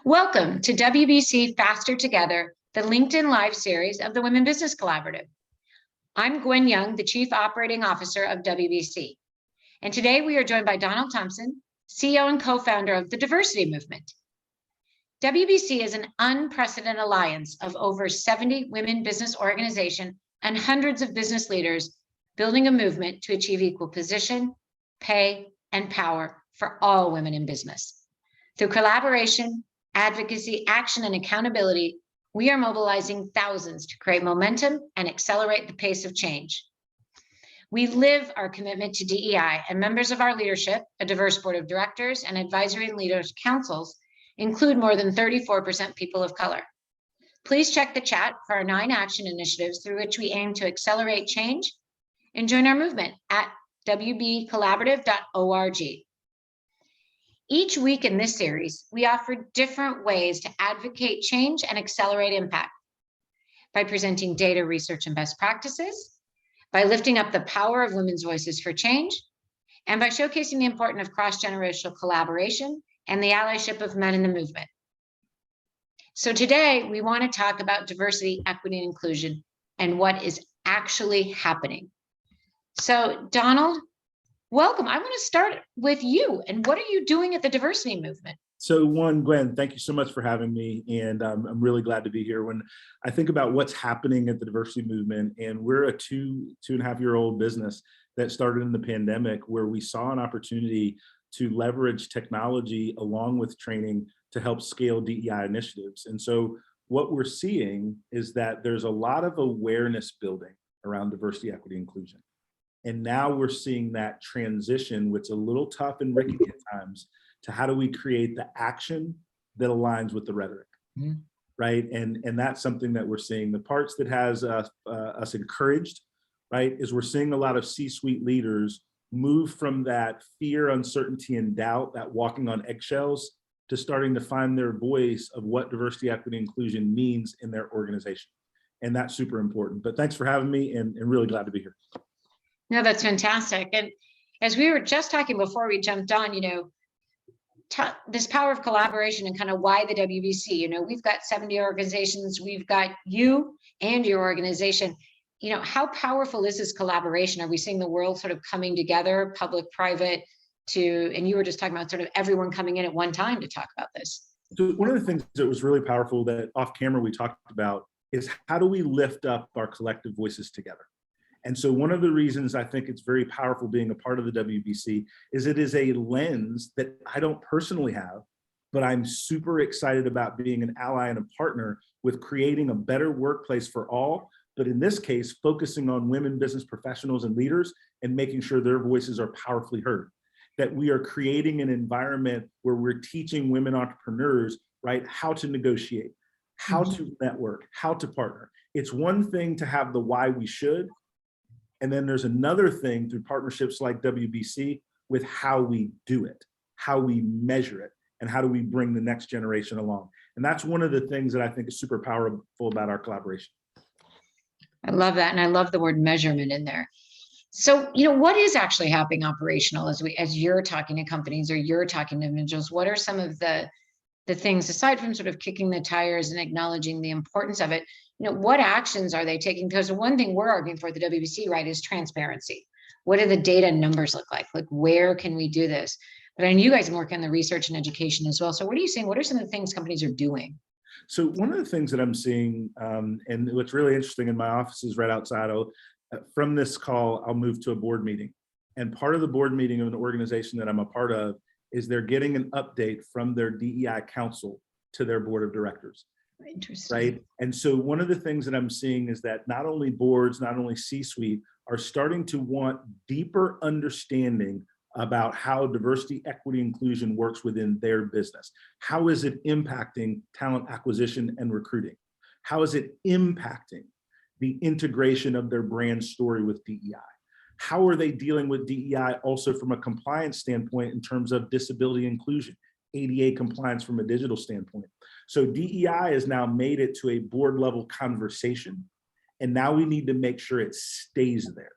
Welcome to WBC Faster Together, the LinkedIn Live series of the Women Business Collaborative. I'm Gwen Young, the Chief Operating Officer of WBC. And today we are joined by Donald Thompson, CEO and co-founder of the Diversity Movement. WBC is an unprecedented alliance of over 70 women business organizations and hundreds of business leaders building a movement to achieve equal position, pay, and power for all women in business. Through collaboration, advocacy, action, and accountability, we are mobilizing thousands to create momentum and accelerate the pace of change. We live our commitment to DEI, and members of our leadership, a diverse board of directors, and advisory and leaders councils include more than 34% people of color. Please check the chat for our 9 action initiatives through which we aim to accelerate change, and join our movement at wbcollaborative.org. Each week in this series, we offer different ways to advocate change and accelerate impact by presenting data, research, and best practices, by lifting up the power of women's voices for change, and by showcasing the importance of cross-generational collaboration and the allyship of men in the movement. So today, we want to talk about diversity, equity, and inclusion and what is actually happening. So Donald, welcome. I want to start with you. And what are you doing at the Diversity Movement? So Gwen, thank you so much for having me. And I'm really glad to be here. When I think about what's happening at the Diversity Movement, and we're a two and a half year old business that started in the pandemic, where we saw an opportunity to leverage technology along with training to help scale DEI initiatives. And so what we're seeing is that there's a lot of awareness building around diversity, equity, inclusion. And now we're seeing that transition, which is a little tough and rickety at times, to how do we create the action that aligns with the rhetoric, right? And that's something that we're seeing. The parts that has us encouraged, right, is we're seeing a lot of C-suite leaders move from that fear, uncertainty, and doubt, that walking on eggshells, to starting to find their voice of what diversity, equity, inclusion means in their organization. And that's super important. But thanks for having me, and really glad to be here. No, that's fantastic. And as we were just talking before we jumped on, this power of collaboration and kind of why the WBC, we've got 70 organizations, we've got you and your organization. How powerful is this collaboration? Are we seeing the world sort of coming together, public, private, and you were just talking about sort of everyone coming in at one time to talk about this. So one of the things that was really powerful that off camera we talked about is how do we lift up our collective voices together? And so one of the reasons I think it's very powerful being a part of the WBC is it is a lens that I don't personally have, but I'm super excited about being an ally and a partner with creating a better workplace for all, but in this case, focusing on women business professionals and leaders and making sure their voices are powerfully heard. That we are creating an environment where we're teaching women entrepreneurs, right, how to negotiate, how to network, how to partner. It's one thing to have the why we should, and then there's another thing through partnerships like WBC with how we do it, how we measure it, and how do we bring the next generation along. And that's one of the things that I think is super powerful about our collaboration. I love that. And I love the word measurement in there. So, what is actually happening operational as you're talking to companies or you're talking to individuals? What are some of the things, aside from sort of kicking the tires and acknowledging the importance of it, what actions are they taking? Because the one thing we're arguing for at the WBC, right, is transparency. What do the data and numbers look like? Like, where can we do this? But I know you guys are working on the research and education as well. So what are you seeing? What are some of the things companies are doing? So one of the things that I'm seeing, and what's really interesting in my office is right outside, from this call, I'll move to a board meeting. And part of the board meeting of an organization that I'm a part of is they're getting an update from their DEI council to their board of directors. Interesting. Right. And so one of the things that I'm seeing is that not only boards, not only C-suite are starting to want deeper understanding about how diversity, equity, inclusion works within their business. How is it impacting talent acquisition and recruiting? How is it impacting the integration of their brand story with DEI? How are they dealing with DEI also from a compliance standpoint in terms of disability inclusion, ADA compliance from a digital standpoint? So DEI has now made it to a board level conversation, and now we need to make sure it stays there.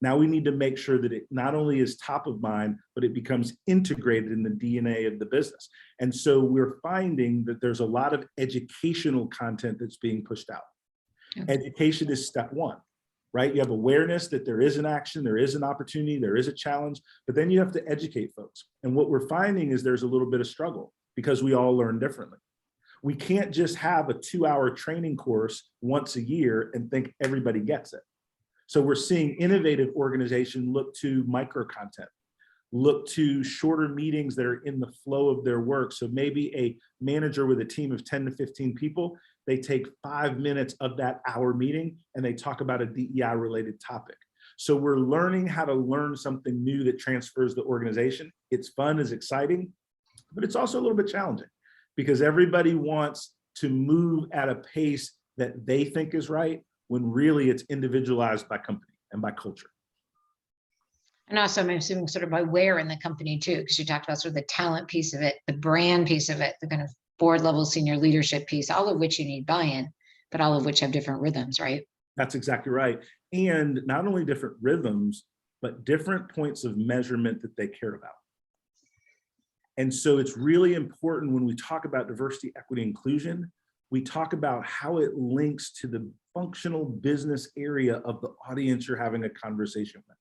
Now we need to make sure that it not only is top of mind, but it becomes integrated in the DNA of the business. And so we're finding that there's a lot of educational content that's being pushed out. Okay. Education is step one, right? You have awareness that there is an action, there is an opportunity, there is a challenge, but then you have to educate folks. And what we're finding is there's a little bit of struggle because we all learn differently. We can't just have a 2-hour training course once a year and think everybody gets it. So we're seeing innovative organizations look to micro content, look to shorter meetings that are in the flow of their work. So maybe a manager with a team of 10 to 15 people, they take 5 minutes of that hour meeting and they talk about a DEI related topic. So we're learning how to learn something new that transfers the organization. It's fun, it's exciting, but it's also a little bit challenging because everybody wants to move at a pace that they think is right, when really it's individualized by company and by culture. And also, I'm assuming sort of by where in the company too, because you talked about sort of the talent piece of it, the brand piece of it, the kind of board level senior leadership piece, all of which you need buy-in, but all of which have different rhythms, right? That's exactly right. And not only different rhythms, but different points of measurement that they care about. And so it's really important when we talk about diversity, equity, inclusion, we talk about how it links to the functional business area of the audience you're having a conversation with.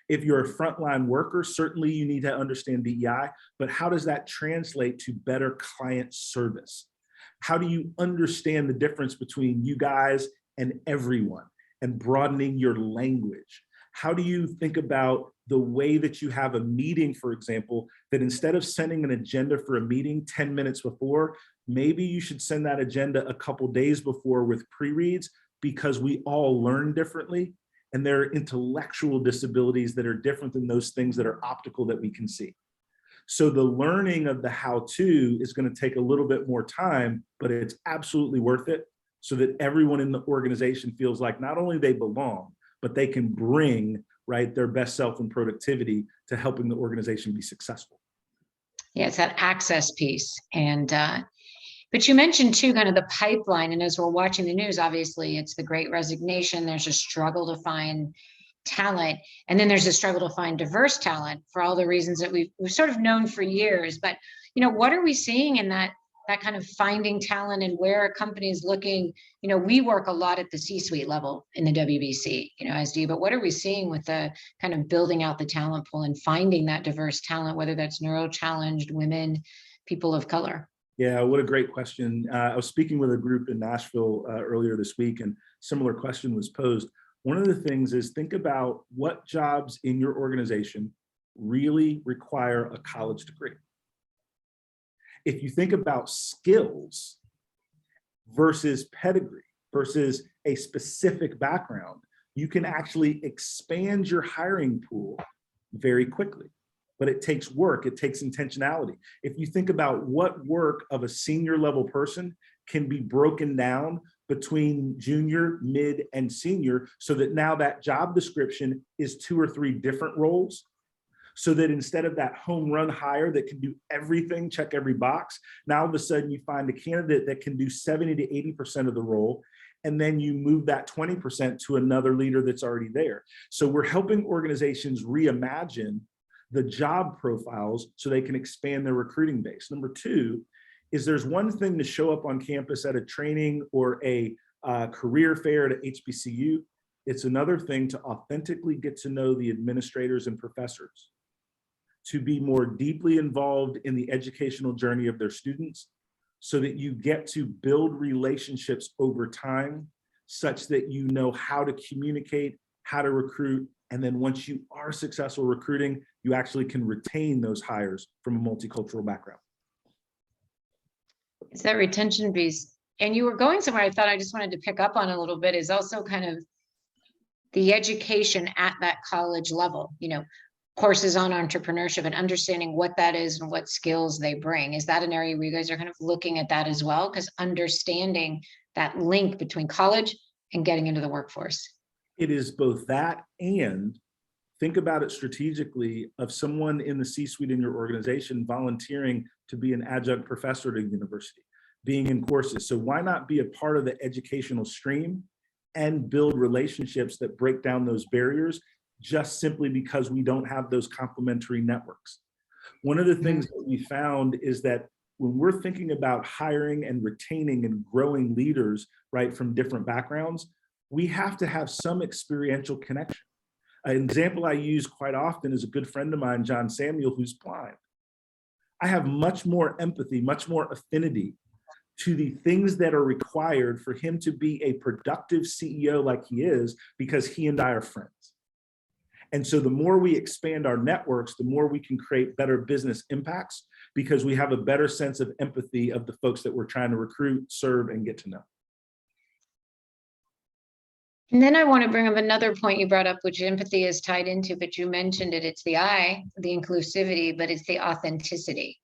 If you're a frontline worker, certainly you need to understand DEI, but how does that translate to better client service? How do you understand the difference between you guys and everyone and broadening your language? How do you think about the way that you have a meeting, for example, that instead of sending an agenda for a meeting 10 minutes before, maybe you should send that agenda a couple days before with pre-reads, because we all learn differently and there are intellectual disabilities that are different than those things that are optical that we can see. So the learning of the how-to is going to take a little bit more time, but it's absolutely worth it so that everyone in the organization feels like not only they belong, but they can bring, right, their best self and productivity to helping the organization be successful. Yeah, it's that access piece. And but you mentioned too, kind of the pipeline. And as we're watching the news, obviously it's the Great Resignation. There's a struggle to find talent. And then there's a struggle to find diverse talent for all the reasons that we've sort of known for years. But, you know, what are we seeing in that kind of finding talent and where a company is looking? You know, we work a lot at the C-suite level in the WBC, you know, as do you, but what are we seeing with the kind of building out the talent pool and finding that diverse talent, whether that's neuro-challenged women, people of color? Yeah, what a great question. I was speaking with a group in Nashville earlier this week, and similar question was posed. One of the things is think about what jobs in your organization really require a college degree. If you think about skills versus pedigree versus a specific background, you can actually expand your hiring pool very quickly. But it takes work, it takes intentionality. If you think about what work of a senior level person can be broken down between junior, mid, and senior, so that now that job description is 2 or 3 different roles, so that instead of that home run hire that can do everything, check every box, now all of a sudden you find a candidate that can do 70 to 80% of the role, and then you move that 20% to another leader that's already there. So we're helping organizations reimagine the job profiles so they can expand their recruiting base. Number 2 is there's one thing to show up on campus at a training or a career fair at HBCU. It's another thing to authentically get to know the administrators and professors, to be more deeply involved in the educational journey of their students so that you get to build relationships over time such that you know how to communicate, how to recruit, and then once you are successful recruiting, you actually can retain those hires from a multicultural background. It's that retention piece. And you were going somewhere I thought I just wanted to pick up on a little bit is also kind of the education at that college level, you know, courses on entrepreneurship and understanding what that is and what skills they bring. Is that an area where you guys are kind of looking at that as well? Because understanding that link between college and getting into the workforce. It is both that, and think about it strategically of someone in the C-suite in your organization volunteering to be an adjunct professor at a university, being in courses. So why not be a part of the educational stream and build relationships that break down those barriers just simply because we don't have those complementary networks. One of the things that we found is that when we're thinking about hiring and retaining and growing leaders, right, from different backgrounds, we have to have some experiential connection. An example I use quite often is a good friend of mine, John Samuel, who's blind. I have much more empathy, much more affinity to the things that are required for him to be a productive CEO like he is, because he and I are friends. And so the more we expand our networks, the more we can create better business impacts, because we have a better sense of empathy of the folks that we're trying to recruit, serve, and get to know. And then I want to bring up another point you brought up, which empathy is tied into, but you mentioned it. It's the I, the inclusivity, but it's the authenticity.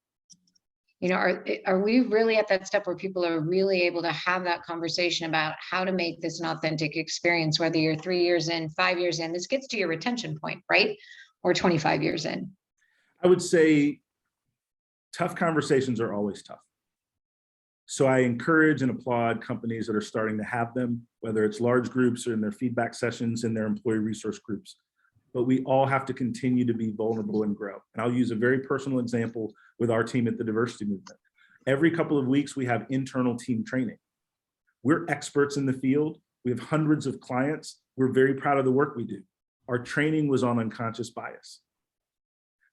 You know, are we really at that step where people are really able to have that conversation about how to make this an authentic experience, whether you're 3 years in, 5 years in, this gets to your retention point, right? Or 25 years in? I would say tough conversations are always tough. So I encourage and applaud companies that are starting to have them, whether it's large groups or in their feedback sessions in their employee resource groups. But we all have to continue to be vulnerable and grow. And I'll use a very personal example with our team at the Diversity Movement. Every couple of weeks, we have internal team training. We're experts in the field. We have hundreds of clients. We're very proud of the work we do. Our training was on unconscious bias,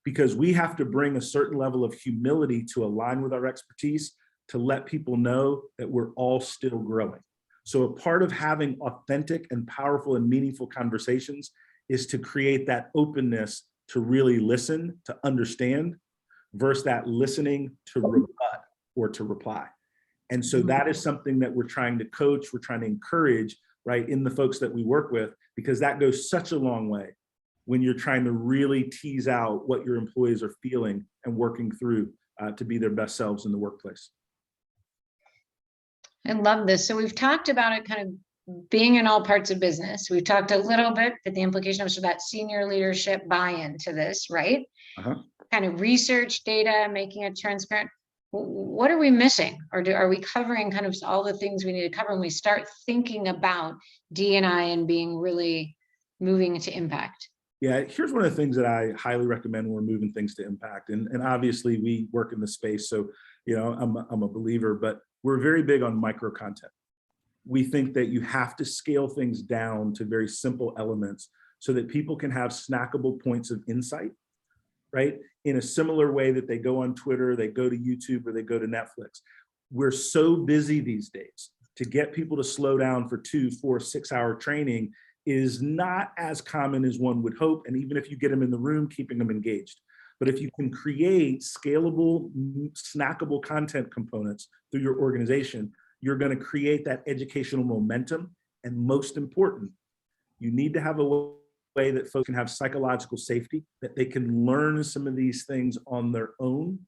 because we have to bring a certain level of humility to align with our expertise, to let people know that we're all still growing. So a part of having authentic and powerful and meaningful conversations is to create that openness to really listen, to understand, versus that listening to rebut or to reply. And so that is something that we're trying to coach, we're trying to encourage, right, in the folks that we work with, because that goes such a long way when you're trying to really tease out what your employees are feeling and working through to be their best selves in the workplace. I love this. So we've talked about it kind of being in all parts of business. We've talked a little bit that the implication of that senior leadership buy-in to this, right? Kind of research data, making it transparent. What are we missing? Or are we covering kind of all the things we need to cover when we start thinking about D&I and being really moving into impact? Yeah, here's one of the things that I highly recommend when we're moving things to impact. And obviously we work in the space, so you know, I'm a believer, but we're very big on micro content. We think that you have to scale things down to very simple elements so that people can have snackable points of insight, right? In a similar way that they go on Twitter, they go to YouTube, or they go to Netflix. We're so busy these days, to get people to slow down for 2, 4, 6 hour training is not as common as one would hope. And even if you get them in the room, keeping them engaged. But if you can create scalable, snackable content components through your organization, you're going to create that educational momentum. And most important, you need to have a way that folks can have psychological safety, that they can learn some of these things on their own,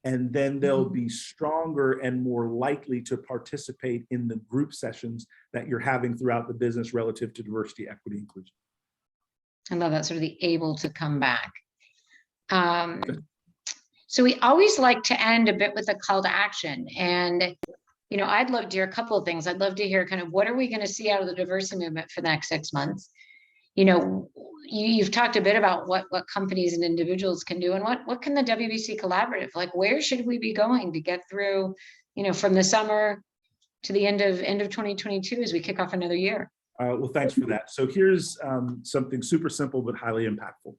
and then they'll be stronger and more likely to participate in the group sessions that you're having throughout the business relative to diversity, equity, inclusion. I love that, sort of the able to come back. So we always like to end a bit with a call to action. And, you know, I'd love to hear a couple of things. I'd love to hear kind of what are we going to see out of the diversity movement for the next 6 months? You know, you've talked a bit about what companies and individuals can do, and what can the WBC Collaborative, like where should we be going to get through, you know, from the summer to the end of 2022 as we kick off another year? Well, thanks for that. So here's something super simple but highly impactful.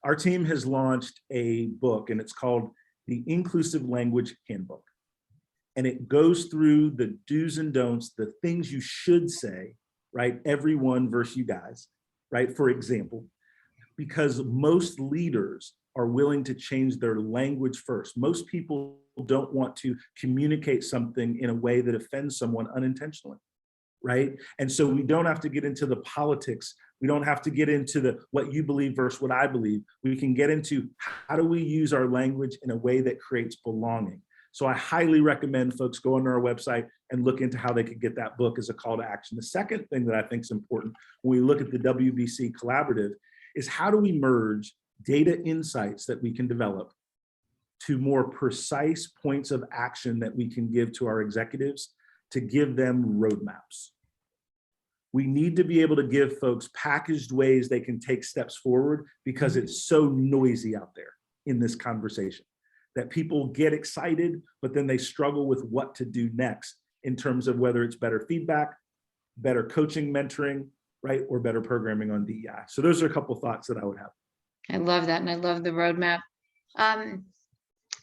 Our team has launched a book, and it's called the Inclusive Language Handbook. And it goes through the do's and don'ts, the things you should say, right? Everyone versus you guys, right? For example, because most leaders are willing to change their language first. Most people don't want to communicate something in a way that offends someone unintentionally, right? And so we don't have to get into the politics. We don't have to get into the what you believe versus what I believe. We can get into how do we use our language in a way that creates belonging. So I highly recommend folks go on our website and look into how they could get that book as a call to action. The second thing that I think is important when we look at the WBC Collaborative is how do we merge data insights that we can develop to more precise points of action that we can give to our executives to give them roadmaps. We need to be able to give folks packaged ways they can take steps forward, because it's so noisy out there in this conversation that people get excited, but then they struggle with what to do next in terms of whether it's better feedback, better coaching, mentoring, right, or better programming on DEI. So those are a couple of thoughts that I would have. I love that, and I love the roadmap.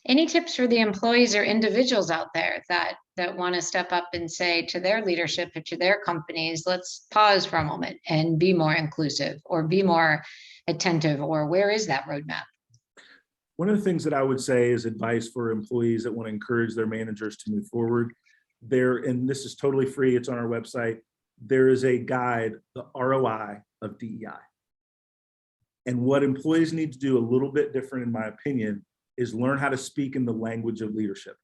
Any tips for the employees or individuals out there that want to step up and say to their leadership or to their companies, let's pause for a moment and be more inclusive or be more attentive, or where is that roadmap? One of the things that I would say is advice for employees that want to encourage their managers to move forward. And this is totally free, it's on our website. There is a guide, the ROI of DEI. And what employees need to do a little bit different, in my opinion, is learn how to speak in the language of leadership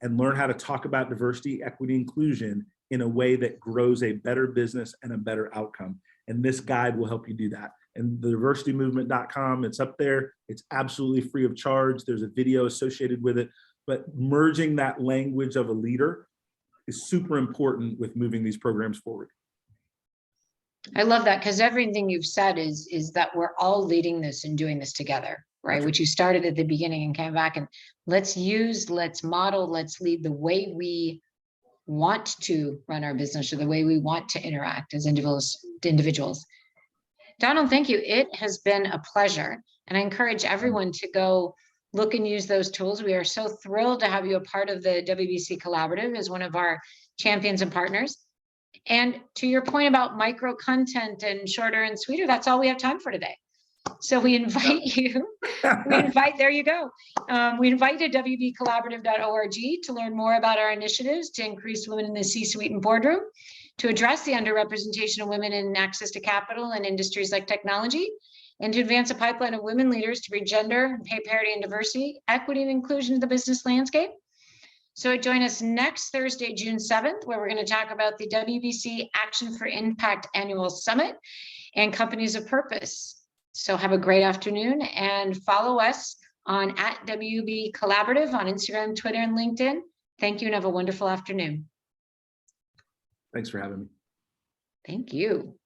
and learn how to talk about diversity, equity, inclusion in a way that grows a better business and a better outcome. And this guide will help you do that. And the diversitymovement.com, it's up there. It's absolutely free of charge. There's a video associated with it, but merging that language of a leader is super important with moving these programs forward. I love that, because everything you've said is that we're all leading this and doing this together, right? Which you started at the beginning and came back, and let's model, let's lead the way we want to run our business, or the way we want to interact as individuals. Donald, thank you. It has been a pleasure. And I encourage everyone to go look and use those tools. We are so thrilled to have you a part of the WBC Collaborative as one of our champions and partners. And to your point about micro content and shorter and sweeter, that's all we have time for today. So we invite you, there you go. We invite you to wbcollaborative.org to learn more about our initiatives to increase women in the C-suite and boardroom, to address the underrepresentation of women in access to capital and industries like technology, and to advance a pipeline of women leaders to bring gender, pay parity, and diversity, equity, and inclusion to the business landscape. So join us next Thursday, June 7th, where we're going to talk about the WBC Action for Impact Annual Summit and Companies of Purpose. So have a great afternoon, and follow us on @WB Collaborative on Instagram, Twitter, and LinkedIn. Thank you, and have a wonderful afternoon. Thanks for having me. Thank you.